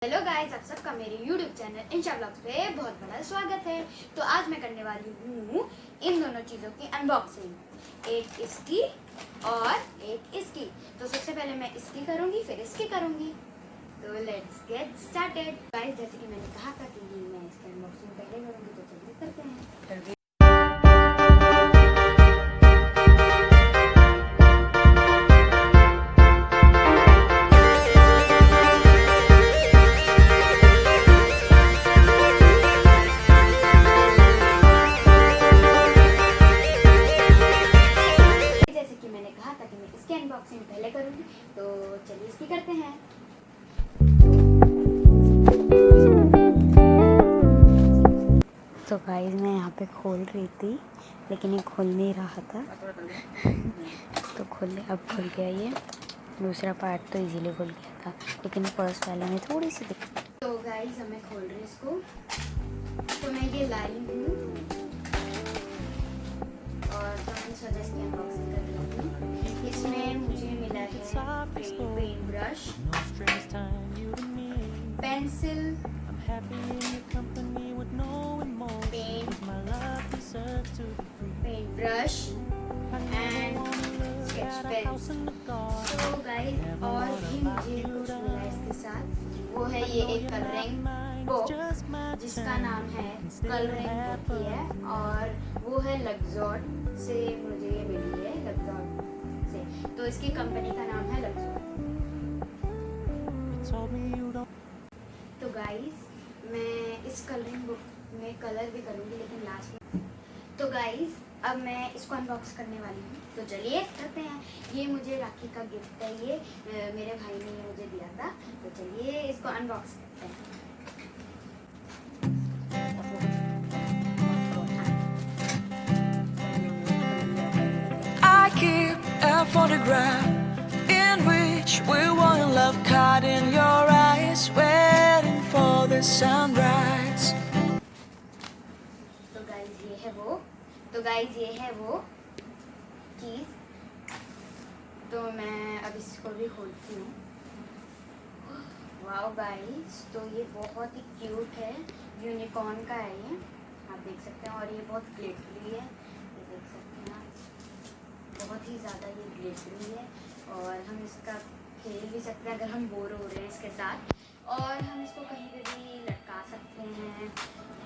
Hello guys, आप सबका मेरे YouTube चैनल इंशा पे बहुत बड़ा स्वागत है। तो आज मैं करने वाली हूँ इन दोनों चीज़ों की अनबॉक्सिंग, एक इसकी और एक इसकी। तो सबसे पहले मैं इसकी करूँगी, फिर इसकी करूँगी। तो लेट्स गेट स्टार्टेड। गाइस, जैसे कि मैंने कहा था कि मैं इसकी अनबॉक्सिंग पहले करूँगी, तो चलिए करते हैं। इसकी अनबॉक्सिंग पहले करूँगी, तो चलिए इसकी करते हैं। तो गाइस, मैं यहाँ पे खोल रही थी लेकिन ये खुल नहीं रहा था तो अब खुल गया। ये दूसरा पार्ट तो इजीली खुल गया था, लेकिन फर्स्ट वाले में थोड़ी सी दिक्कत। तो गाइस, अब मैं खोल रही हूँ इसको। तो मैं ये लाई हूँ और तो मैं सोचा इसकी अनबॉक्सिंग कर लेती हूँ। इसमें मुझे मिला है paint brush, pencil, paint brush and sketch pen. So guys, और भी मुझे कुछ मिला इसके साथ, वो है ये एक कलरिंग बुक जिसका नाम है कलरिंग बुक है, और वो है लग्जॉर्ड से मुझे ये मिली है, लग्जॉर्ड से। तो इसकी कंपनी का नाम है लग्जॉर्ड। तो गाइस, मैं इस कलरिंग बुक में कलर भी करूँगी, लेकिन लास्ट में। तो गाइस, अब मैं इसको अनबॉक्स करने वाली हूँ, तो चलिए करते हैं। ये मुझे राखी का गिफ्ट है, ये मेरे भाई ने ये मुझे दिया था। तो चलिए इसको अनबॉक्स करते हैं। I keep a photograph in which we were in love, caught in your eyes, waiting for the sunrise. तो गाइस, ये है वो चीज़। तो मैं अब इसको भी खोलती हूँ। वाओ गाइस, तो ये बहुत ही क्यूट है, यूनिकॉर्न का है ये, आप देख सकते हैं। और ये बहुत ग्लिटरी है, ये देख सकते हैं आप, बहुत ही ज़्यादा ये ग्लिटरी है। और हम इसका खेल भी सकते हैं अगर हम बोर हो रहे हैं इसके साथ। और हम इसको कहीं पे भी लटका सकते हैं,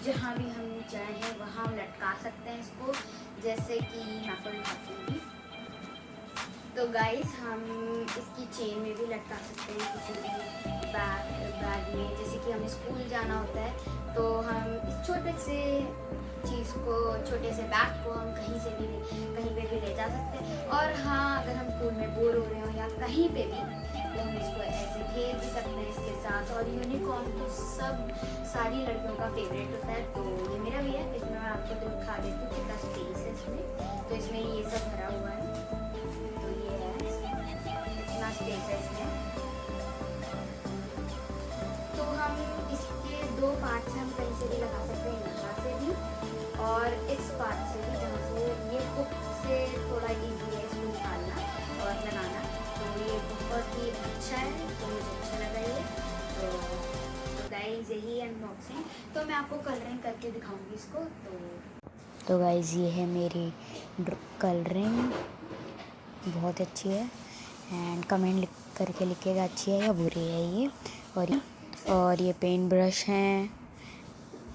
जहाँ भी हम चाहें वहाँ हम लटका सकते हैं इसको, जैसे कि मैं आपको दिखाती हूँ। तो गाइस, हम इसकी चेन में भी लटका सकते हैं, किसी भी बैग में। जैसे कि हमें स्कूल जाना होता है, तो हम इस छोटे से चीज़ को, छोटे से बैग को हम कहीं पे भी ले जा सकते हैं। और हाँ, अगर हम स्कूल में बोर हो रहे हो या कहीं पे भी, तो हम इसको ऐसे खेल भी सकते हैं इसके साथ। और यूनिकॉर्न तो सारी लड़कियों का फेवरेट होता है, तो ये मेरा भी है। इसमें मैं आपको तो दिखा देती हूँ कितना स्पेस है इसमें। तो इसमें ये सब भरा हुआ है, तो ये है, इतना स्पेस है इसमें। तो हम इसके दो पार्ट से हम कहीं से भी लगा सकते हैं, यहाँ से भी और इस पार्ट से भी, जहाँ से ये हुक से थोड़ा इजी है इसको निकालना और लगाना। तो ये बहुत ही अच्छा है, तो मुझे अच्छा लगा ये। तो गाइस, यही अनबॉक्सिंग। तो मैं आपको कलरिंग करके दिखाऊंगी इसको। तो गाइस, ये है मेरी कलरिंग, बहुत अच्छी है। एंड कमेंट करके लिखिएगा अच्छी है या बुरी है ये। और ये पेंट ब्रश हैं,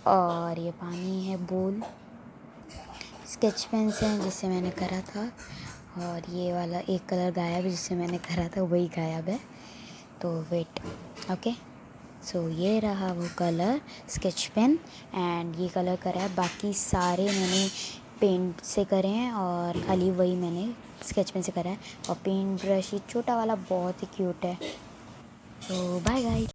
और ये पानी है बोल, स्केच पेन्स हैं जिससे मैंने करा था, और ये वाला एक कलर गायब है जिससे मैंने करा था, वही गायब है। तो वेट, ओके। सो ये रहा वो कलर, स्केच पेन, एंड ये कलर करा है। बाकी सारे मैंने पेंट से करे हैं, और खाली वही मैंने स्केच पेन से करा है। और पेंट ब्रश ये छोटा वाला बहुत ही क्यूट है। तो बाय गाइस।